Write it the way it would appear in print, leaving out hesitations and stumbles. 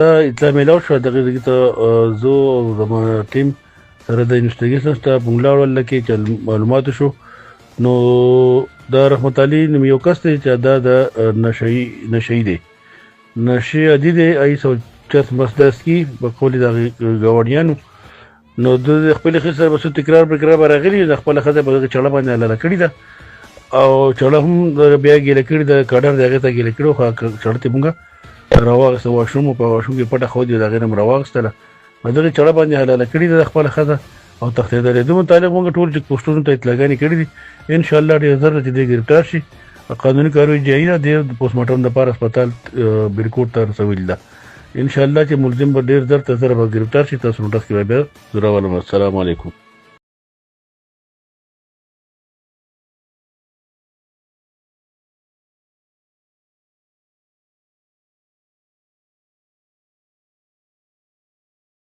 اطلاع میلاو شوه دغه ته زه او زما ټیم سره د انویسټیګیشن سټاف موږ لاړل کې چې معلومات شو نو دا رحمت علي نوم یو کس دی چې دا د نشئی دی نشي عادي دی ایسو چس مسدس کی بقول د غوړیانو نو د خپل خسر بس تکرار راغلی د خپل خزه په چړه باندې لاله کړی دا او چړه هم بیا ګیل کړی د کډر دغه ته ګیل کړو خو چړته مونږه راوغسته واشروم په واشروم کې پټه خو دی دغه نم راوغستله دغه چړه باندې لاله کړی د خپل خزه او تختیدل د متعلق مونږ ټول چې پوسټونو ته اطلاعګانی کړی دي ان شاء الله ډیر زر چې د گرفتار شي قانوني کاروي جاري ده د پوسټ مارټم لپاره هسپتال بیرکوټ ته رسول ده ان شاء الله چې ملزم به ډیر زر ته سره به گرفتار شي تاسو نوټس کې به ضرور السلام علیکم